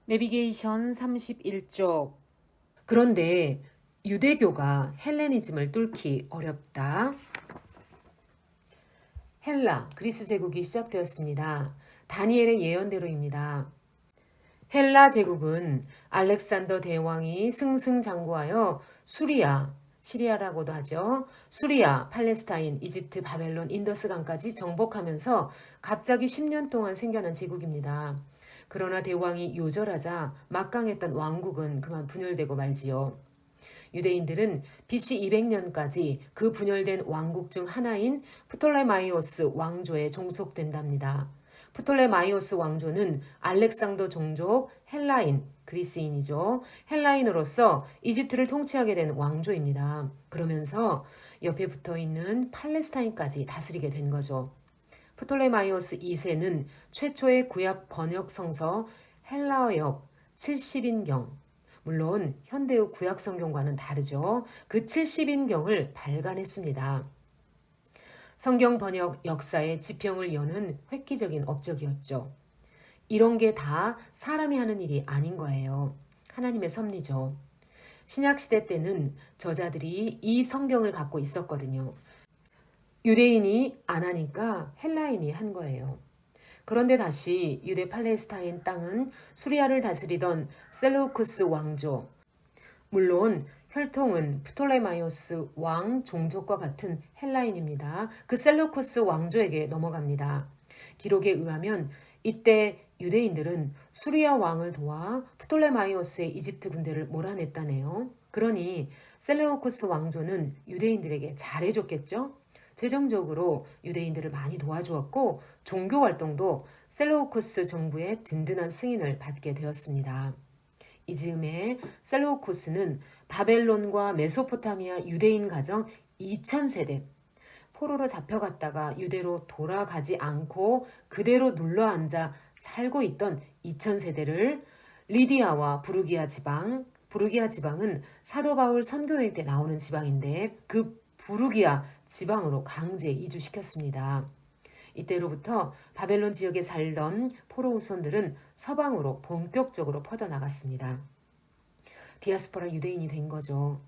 내비게이션 31쪽. 그런데 유대교가 헬레니즘을 뚫기 어렵다. 헬라, 그리스 제국이 시작되었습니다. 다니엘의 예언대로입니다. 헬라 제국은 알렉산더 대왕이 승승장구하여 시리아라고도 하죠. 수리아, 팔레스타인, 이집트, 바벨론, 인더스강까지 정복하면서 갑자기 10년 동안 생겨난 제국입니다. 그러나 대왕이 요절하자 막강했던 왕국은 그만 분열되고 말지요. 유대인들은 BC 200년까지 그 분열된 왕국 중 하나인 프톨레마이오스 왕조에 종속된답니다. 프톨레마이오스 왕조는 알렉산더 종족 헬라인, 그리스인이죠. 헬라인으로서 이집트를 통치하게 된 왕조입니다. 그러면서 옆에 붙어있는 팔레스타인까지 다스리게 된 거죠. 프톨레마이오스 2세는 최초의 구약 번역 성서 헬라어역 70인경, 물론 현대의 구약 성경과는 다르죠. 그 70인경을 발간했습니다. 성경 번역 역사의 지평을 여는 획기적인 업적이었죠. 이런 게 다 사람이 하는 일이 아닌 거예요. 하나님의 섭리죠. 신약시대 때는 저자들이 이 성경을 갖고 있었거든요. 유대인이 안 하니까 헬라인이 한 거예요. 그런데 다시 유대 팔레스타인 땅은 수리아를 다스리던 셀루쿠스 왕조, 물론 혈통은 프톨레마이오스 왕 종족과 같은 헬라인입니다. 그 셀루쿠스 왕조에게 넘어갑니다. 기록에 의하면 이때 유대인들은 수리아 왕을 도와 프톨레마이오스의 이집트 군대를 몰아냈다네요. 그러니 셀레우쿠스 왕조는 유대인들에게 잘해줬겠죠? 재정적으로 유대인들을 많이 도와주었고 종교 활동도 셀레우쿠스 정부의 든든한 승인을 받게 되었습니다. 이 즈음에 셀레우쿠스는 바벨론과 메소포타미아 유대인 가정 2000세대, 포로로 잡혀갔다가 유대로 돌아가지 않고 그대로 눌러앉아 살고 있던 2000세대를 리디아와 부르기아 지방은 사도 바울 선교회 때 나오는 지방인데 그 부르기아 지방으로 강제 이주시켰습니다. 이때로부터 바벨론 지역에 살던 포로 후손들은 서방으로 본격적으로 퍼져나갔습니다. 디아스포라 유대인이 된 거죠.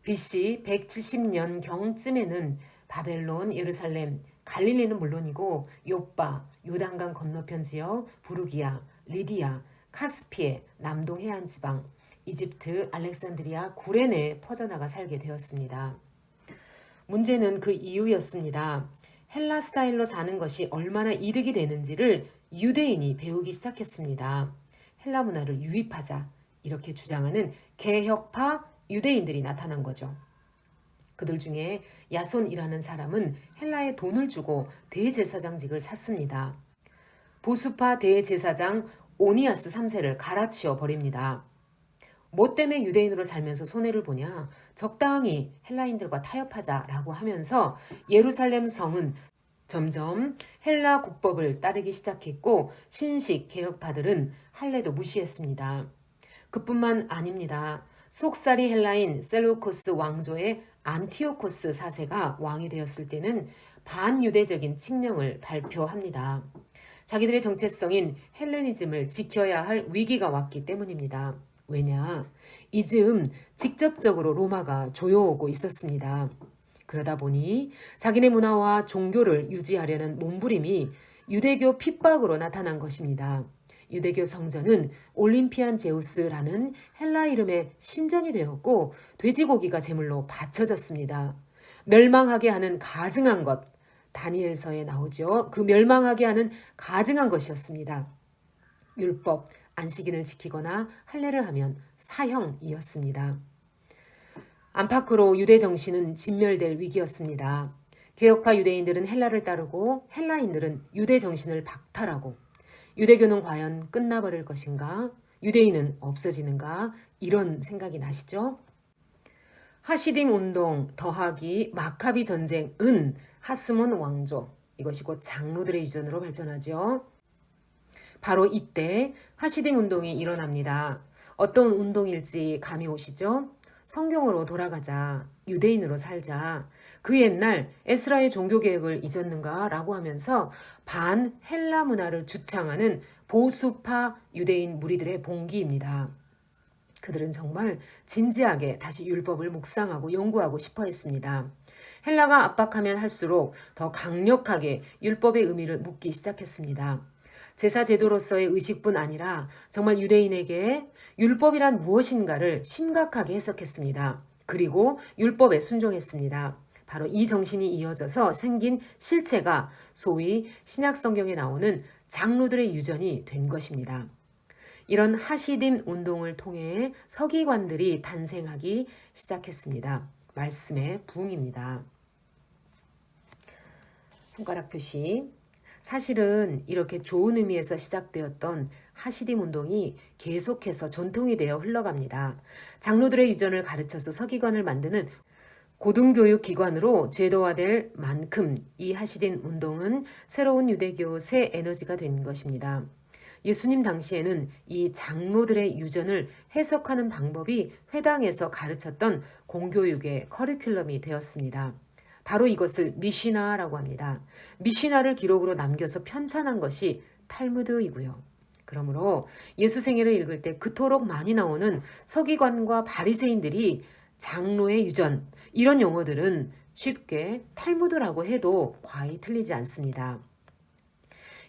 BC 170년 경쯤에는 바벨론, 예루살렘, 갈릴리는 물론이고 요빠, 요단강 건너편 지역, 부르기아, 리디아, 카스피에, 남동 해안 지방, 이집트, 알렉산드리아, 구레네에 퍼져나가 살게 되었습니다. 문제는 그 이유였습니다. 헬라 스타일로 사는 것이 얼마나 이득이 되는지를 유대인이 배우기 시작했습니다. 헬라 문화를 유입하자 이렇게 주장하는 개혁파 유대인들이 나타난 거죠. 그들 중에 야손이라는 사람은 헬라에 돈을 주고 대제사장직을 샀습니다. 보수파 대제사장 오니아스 3세를 갈아치워 버립니다. 뭐 때문에 유대인으로 살면서 손해를 보냐? 적당히 헬라인들과 타협하자라고 하면서 예루살렘 성은 점점 헬라 국법을 따르기 시작했고 신식 개혁파들은 할례도 무시했습니다. 그뿐만 아닙니다. 속살이 헬라인 셀루코스 왕조의 안티오코스 4세가 왕이 되었을 때는 반유대적인 칙령을 발표합니다. 자기들의 정체성인 헬레니즘을 지켜야 할 위기가 왔기 때문입니다. 왜냐? 이 즈음 직접적으로 로마가 조여오고 있었습니다. 그러다 보니 자기네 문화와 종교를 유지하려는 몸부림이 유대교 핍박으로 나타난 것입니다. 유대교 성전은 올림피안 제우스라는 헬라 이름의 신전이 되었고 돼지고기가 제물로 바쳐졌습니다. 멸망하게 하는 가증한 것, 다니엘서에 나오죠. 그 멸망하게 하는 가증한 것이었습니다. 율법, 안식일을 지키거나 할례를 하면 사형이었습니다. 안팎으로 유대 정신은 진멸될 위기였습니다. 개혁파 유대인들은 헬라를 따르고 헬라인들은 유대 정신을 박탈하고 유대교는 과연 끝나버릴 것인가? 유대인은 없어지는가? 이런 생각이 나시죠? 하시딤 운동 더하기 마카비 전쟁은 하스몬 왕조, 이것이 곧 장로들의 유전으로 발전하죠. 바로 이때 하시딤 운동이 일어납니다. 어떤 운동일지 감이 오시죠? 성경으로 돌아가자, 유대인으로 살자, 그 옛날 에스라의 종교개혁을 잊었는가? 라고 하면서 반 헬라 문화를 주창하는 보수파 유대인 무리들의 봉기입니다. 그들은 정말 진지하게 다시 율법을 묵상하고 연구하고 싶어 했습니다. 헬라가 압박하면 할수록 더 강력하게 율법의 의미를 묻기 시작했습니다. 제사 제도로서의 의식뿐 아니라 정말 유대인에게 율법이란 무엇인가를 심각하게 해석했습니다. 그리고 율법에 순종했습니다. 바로 이 정신이 이어져서 생긴 실체가 소위 신약 성경에 나오는 장로들의 유전이 된 것입니다. 이런 하시딤 운동을 통해 서기관들이 탄생하기 시작했습니다. 말씀의 부흥입니다. 손가락 표시. 사실은 이렇게 좋은 의미에서 시작되었던 하시딤 운동이 계속해서 전통이 되어 흘러갑니다. 장로들의 유전을 가르쳐서 서기관을 만드는 고등교육기관으로 제도화될 만큼 이 하시딤 운동은 새로운 유대교 새 에너지가 된 것입니다. 예수님 당시에는 이 장로들의 유전을 해석하는 방법이 회당에서 가르쳤던 공교육의 커리큘럼이 되었습니다. 바로 이것을 미시나라고 합니다. 미시나를 기록으로 남겨서 편찬한 것이 탈무드이고요. 그러므로 예수 생애를 읽을 때 그토록 많이 나오는 서기관과 바리새인들이 장로의 유전, 이런 용어들은 쉽게 탈무드라고 해도 과히 틀리지 않습니다.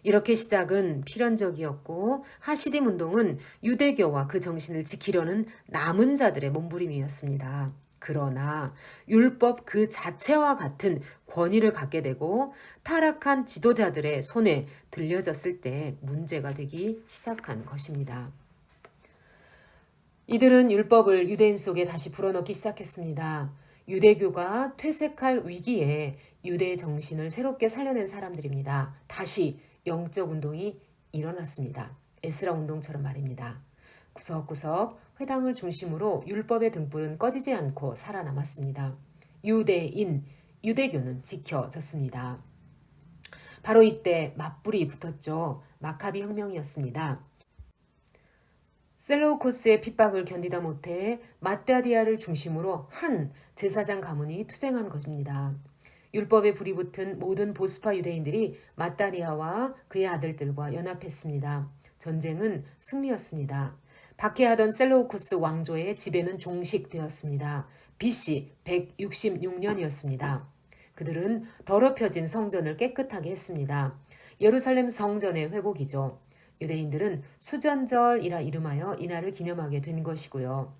이렇게 시작은 필연적이었고 하시딤 운동은 유대교와 그 정신을 지키려는 남은 자들의 몸부림이었습니다. 그러나 율법 그 자체와 같은 권위를 갖게 되고 타락한 지도자들의 손에 들려졌을 때 문제가 되기 시작한 것입니다. 이들은 율법을 유대인 속에 다시 불어넣기 시작했습니다. 유대교가 퇴색할 위기에 유대 정신을 새롭게 살려낸 사람들입니다. 다시 영적 운동이 일어났습니다. 에스라 운동처럼 말입니다. 구석구석 회당을 중심으로 율법의 등불은 꺼지지 않고 살아남았습니다. 유대교는 지켜졌습니다. 바로 이때 맞불이 붙었죠. 마카비 혁명이었습니다. 셀로우코스의 핍박을 견디다 못해 마따디아를 중심으로 한 제사장 가문이 투쟁한 것입니다. 율법에 불이 붙은 모든 보수파 유대인들이 마따디아와 그의 아들들과 연합했습니다. 전쟁은 승리였습니다. 박해하던 셀로우코스 왕조의 지배는 종식되었습니다. BC 166년이었습니다. 그들은 더럽혀진 성전을 깨끗하게 했습니다. 예루살렘 성전의 회복이죠. 유대인들은 수전절이라 이름하여 이날을 기념하게 된 것이고요.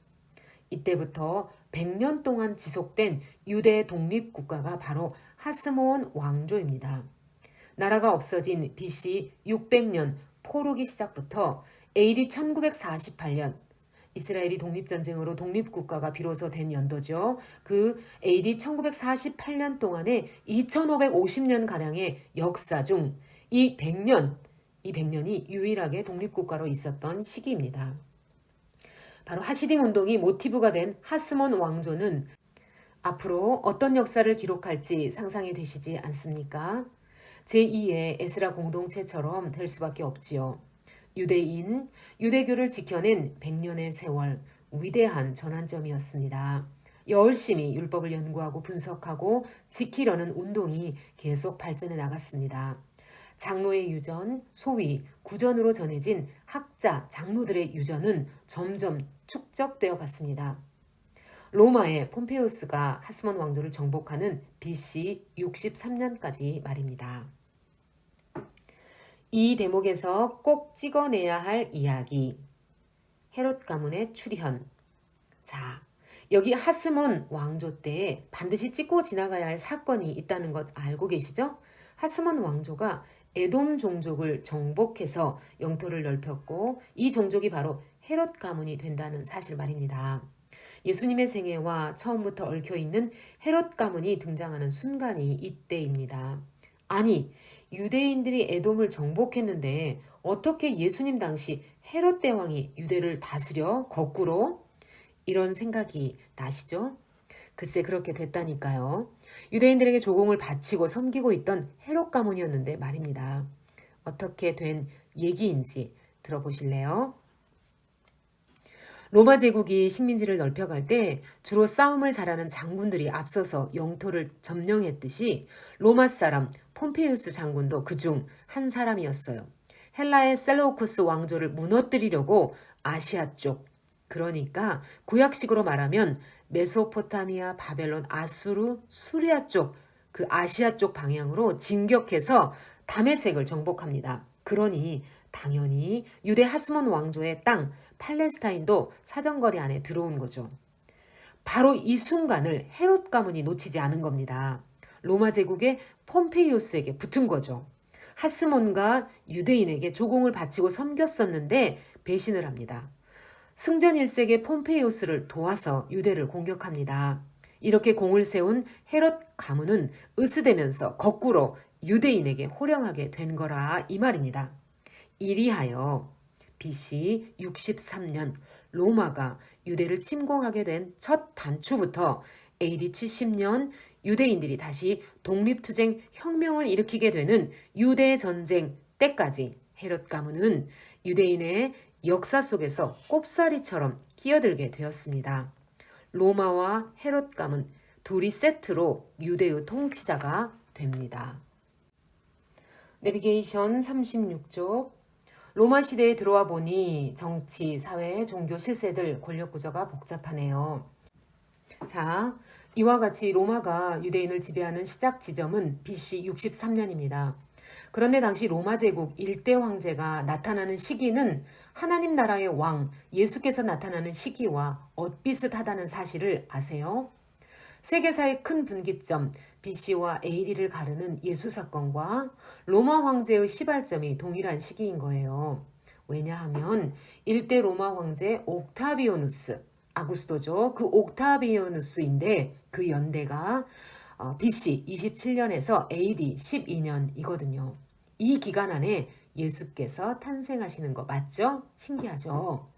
이때부터 100년 동안 지속된 유대 독립국가가 바로 하스모온 왕조입니다. 나라가 없어진 BC 600년 포로기 시작부터 AD 1948년 이스라엘이 독립전쟁으로 독립국가가 비로소 된 연도죠. 그 AD 1948년 동안의 2550년가량의 역사 중 이 100년이 유일하게 독립국가로 있었던 시기입니다. 바로 하시딤 운동이 모티브가 된 하스몬 왕조는 앞으로 어떤 역사를 기록할지 상상이 되시지 않습니까? 제2의 에스라 공동체처럼 될 수밖에 없지요. 유대교를 지켜낸 100년의 세월, 위대한 전환점이었습니다. 열심히 율법을 연구하고 분석하고 지키려는 운동이 계속 발전해 나갔습니다. 장로의 유전, 소위 구전으로 전해진 학자, 장로들의 유전은 점점 축적되어 갔습니다. 로마의 폼페우스가 하스몬 왕조를 정복하는 BC 63년까지 말입니다. 이 대목에서 꼭 찍어내야 할 이야기, 헤롯 가문의 출현. 자, 여기 하스몬 왕조 때 반드시 찍고 지나가야 할 사건이 있다는 것 알고 계시죠? 하스몬 왕조가 에돔 종족을 정복해서 영토를 넓혔고 이 종족이 바로 헤롯 가문이 된다는 사실 말입니다. 예수님의 생애와 처음부터 얽혀있는 헤롯 가문이 등장하는 순간이 이때입니다. 아니, 유대인들이 에돔을 정복했는데 어떻게 예수님 당시 헤롯 대왕이 유대를 다스려 거꾸로? 이런 생각이 나시죠? 글쎄 그렇게 됐다니까요. 유대인들에게 조공을 바치고 섬기고 있던 헤롯 가문이었는데 말입니다. 어떻게 된 얘기인지 들어보실래요? 로마 제국이 식민지를 넓혀갈 때 주로 싸움을 잘하는 장군들이 앞서서 영토를 점령했듯이 로마 사람 폼페이우스 장군도 그중 한 사람이었어요. 헬라의 셀로우코스 왕조를 무너뜨리려고 아시아 쪽, 그러니까 구약식으로 말하면 메소포타미아, 바벨론, 아수르, 수리아 쪽, 그 아시아 쪽 방향으로 진격해서 다메섹을 정복합니다. 그러니 당연히 유대 하스몬 왕조의 땅 팔레스타인도 사정거리 안에 들어온 거죠. 바로 이 순간을 헤롯 가문이 놓치지 않은 겁니다. 로마 제국의 폼페이오스에게 붙은 거죠. 하스몬과 유대인에게 조공을 바치고 섬겼었는데 배신을 합니다. 승전 1세기 폼페이오스를 도와서 유대를 공격합니다. 이렇게 공을 세운 헤롯 가문은 으스대면서 거꾸로 유대인에게 호령하게 된 거라 이 말입니다. 이리하여 BC 63년 로마가 유대를 침공하게 된 첫 단추부터 AD 70년 유대인들이 다시 독립투쟁 혁명을 일으키게 되는 유대전쟁 때까지 헤롯 가문은 유대인의 역사 속에서 꼽사리처럼 끼어들게 되었습니다. 로마와 헤롯 가문 둘이 세트로 유대의 통치자가 됩니다. 내비게이션 36쪽. 로마 시대에 들어와 보니 정치, 사회, 종교 실세들 권력 구조가 복잡하네요. 자, 이와 같이 로마가 유대인을 지배하는 시작 지점은 BC 63년입니다. 그런데 당시 로마 제국 일대 황제가 나타나는 시기는 하나님 나라의 왕 예수께서 나타나는 시기와 엇비슷하다는 사실을 아세요? 세계사의 큰 분기점 BC와 AD를 가르는 예수 사건과 로마 황제의 시발점이 동일한 시기인 거예요. 왜냐하면 일대 로마 황제 옥타비오누스, 아구스토죠. 그 옥타비오누스인데 그 연대가 BC 27년에서 AD 12년이거든요. 이 기간 안에 예수께서 탄생하시는 거 맞죠? 신기하죠?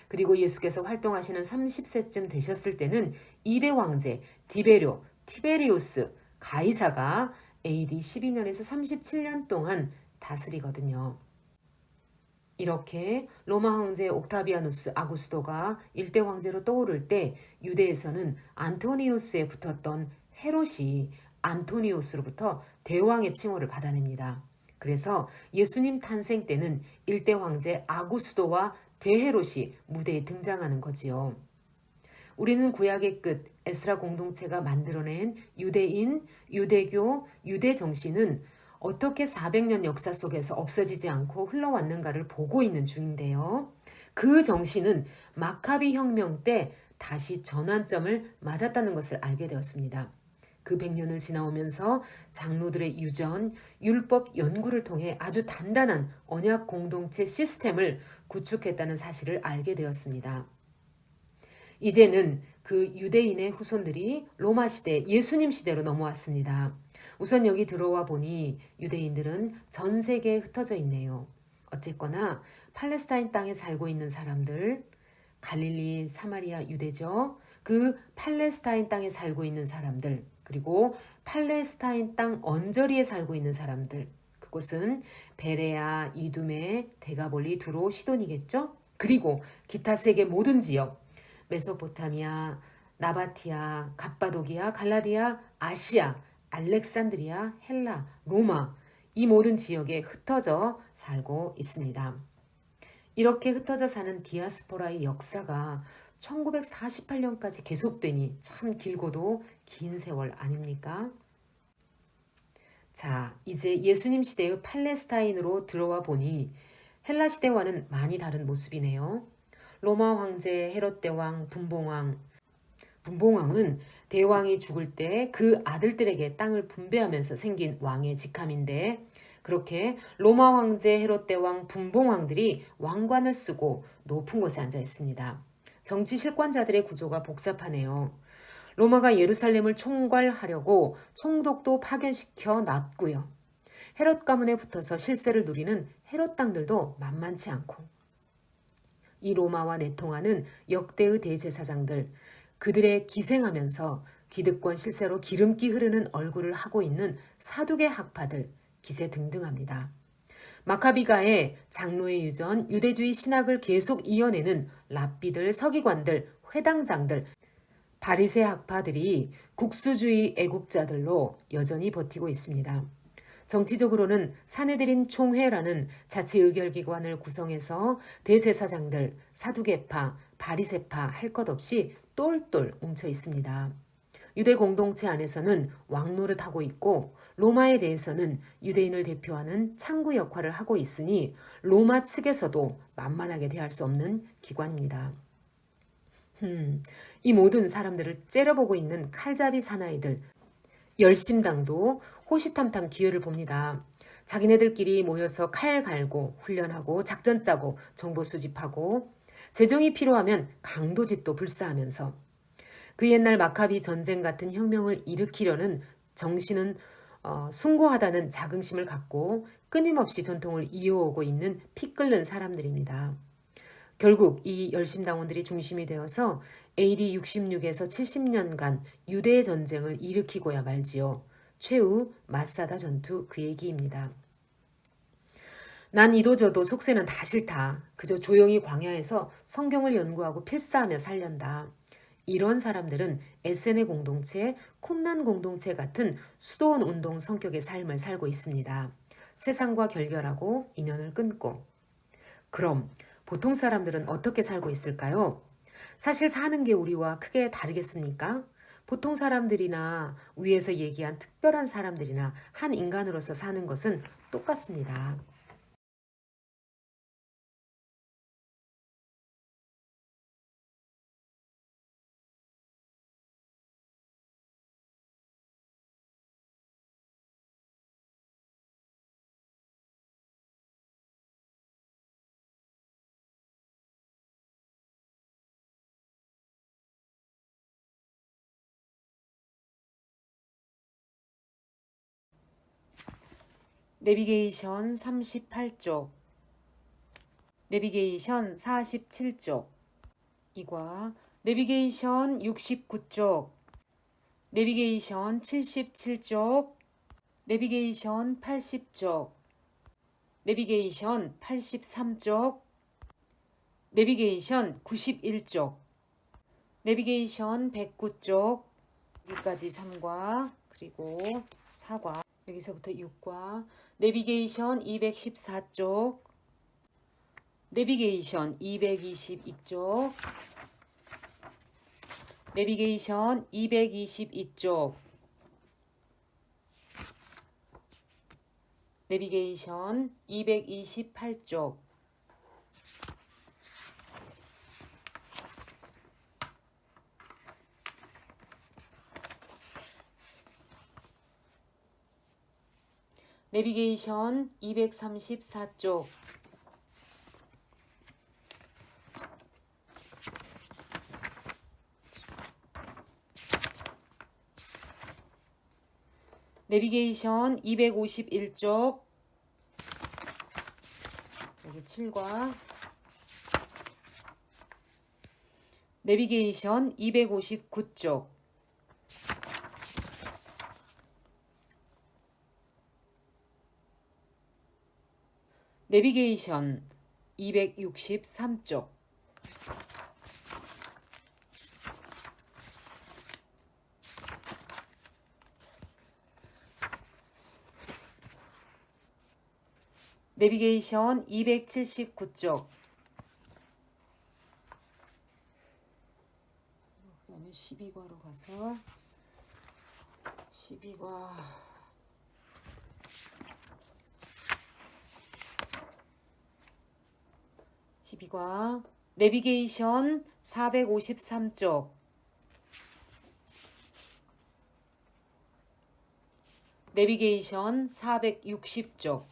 그리고 예수께서 활동하시는 30세쯤 되셨을 때는 2대 황제 티베리우스 가이사가 AD 12년에서 37년 동안 다스리거든요. 이렇게 로마 황제 옥타비아누스 아구스토가 일대 황제로 떠오를 때 유대에서는 안토니우스에 붙었던 헤롯이 안토니우스로부터 대왕의 칭호를 받아냅니다. 그래서 예수님 탄생 때는 일대 황제 아구스토와 대헤롯이 무대에 등장하는 거지요. 우리는 구약의 끝 에스라 공동체가 만들어낸 유대인, 유대교, 유대 정신은 어떻게 400년 역사 속에서 없어지지 않고 흘러왔는가를 보고 있는 중인데요. 그 정신은 마카비 혁명 때 다시 전환점을 맞았다는 것을 알게 되었습니다. 그 100년을 지나오면서 장로들의 유전, 율법 연구를 통해 아주 단단한 언약 공동체 시스템을 구축했다는 사실을 알게 되었습니다. 이제는 그 유대인의 후손들이 로마 시대, 예수님 시대로 넘어왔습니다. 우선 여기 들어와 보니 유대인들은 전 세계에 흩어져 있네요. 어쨌거나 팔레스타인 땅에 살고 있는 사람들, 갈릴리, 사마리아, 유대죠. 그 팔레스타인 땅에 살고 있는 사람들, 그리고 팔레스타인 땅 언저리에 살고 있는 사람들, 그곳은 베레아, 이두메, 데가볼리, 두로, 시돈이겠죠. 그리고 기타 세계 모든 지역, 메소포타미아, 나바티아, 갑바도기아, 갈라디아, 아시아, 알렉산드리아, 헬라, 로마, 이 모든 지역에 흩어져 살고 있습니다. 이렇게 흩어져 사는 디아스포라의 역사가 1948년까지 계속되니 참 길고도 긴 세월 아닙니까? 자, 이제 예수님 시대의 팔레스타인으로 들어와 보니 헬라 시대와는 많이 다른 모습이네요. 로마 황제 헤롯 대왕 분봉왕은 대왕이 죽을 때 그 아들들에게 땅을 분배하면서 생긴 왕의 직함인데, 그렇게 로마 황제 헤롯 대왕 분봉왕들이 왕관을 쓰고 높은 곳에 앉아 있습니다. 정치 실권자들의 구조가 복잡하네요. 로마가 예루살렘을 총괄하려고 총독도 파견시켜 놨고요. 헤롯 가문에 붙어서 실세를 누리는 헤롯 땅들도 만만치 않고, 이 로마와 내통하는 역대의 대제사장들, 그들의 기생하면서 기득권 실세로 기름기 흐르는 얼굴을 하고 있는 사두개 학파들, 기세등등합니다. 마카비가의 장로의 유전, 유대주의 신학을 계속 이어내는 랍비들, 서기관들, 회당장들, 바리새 학파들이 국수주의 애국자들로 여전히 버티고 있습니다. 정치적으로는 사내들인 총회라는 자치의결기관을 구성해서 대제사장들, 사두개파, 바리새파 할 것 없이 똘똘 뭉쳐 있습니다. 유대 공동체 안에서는 왕노릇하고 있고 로마에 대해서는 유대인을 대표하는 창구 역할을 하고 있으니 로마 측에서도 만만하게 대할 수 없는 기관입니다. 이 모든 사람들을 째려보고 있는 칼잡이 사나이들, 열심당도 호시탐탐 기회를 봅니다. 자기네들끼리 모여서 칼 갈고 훈련하고 작전 짜고 정보 수집하고 재정이 필요하면 강도짓도 불사하면서 그 옛날 마카비 전쟁 같은 혁명을 일으키려는 정신은 숭고하다는 자긍심을 갖고 끊임없이 전통을 이어오고 있는 피 끓는 사람들입니다. 결국 이 열심당원들이 중심이 되어서 AD 66에서 70년간 유대 전쟁을 일으키고야 말지요. 최후 마사다 전투 그 얘기입니다. 난 이도저도 속세는 다 싫다. 그저 조용히 광야에서 성경을 연구하고 필사하며 살련다. 이런 사람들은 에세네 공동체, 쿰난 공동체 같은 수도원 운동 성격의 삶을 살고 있습니다. 세상과 결별하고 인연을 끊고. 그럼 보통 사람들은 어떻게 살고 있을까요? 사실 사는 게 우리와 크게 다르겠습니까? 보통 사람들이나 위에서 얘기한 특별한 사람들이나 한 인간으로서 사는 것은 똑같습니다. 내비게이션 38쪽, 내비게이션 47쪽, 이과 내비게이션 69쪽, 내비게이션 77쪽, 내비게이션 80쪽, 내비게이션 83쪽, 내비게이션 91쪽, 내비게이션 109쪽, 여기까지 3과 그리고 4과, 여기서부터 6과, 내비게이션 214쪽, 내비게이션 222쪽, 내비게이션 222쪽, 내비게이션 228쪽, 내비게이션 234쪽, 내비게이션 251쪽, 여기 7과, 내비게이션 259쪽, 내비게이션 263쪽, 내비게이션 279쪽, 그 다음에 12과로 가서 12과, 내비게이션 453쪽, 내비게이션 460쪽,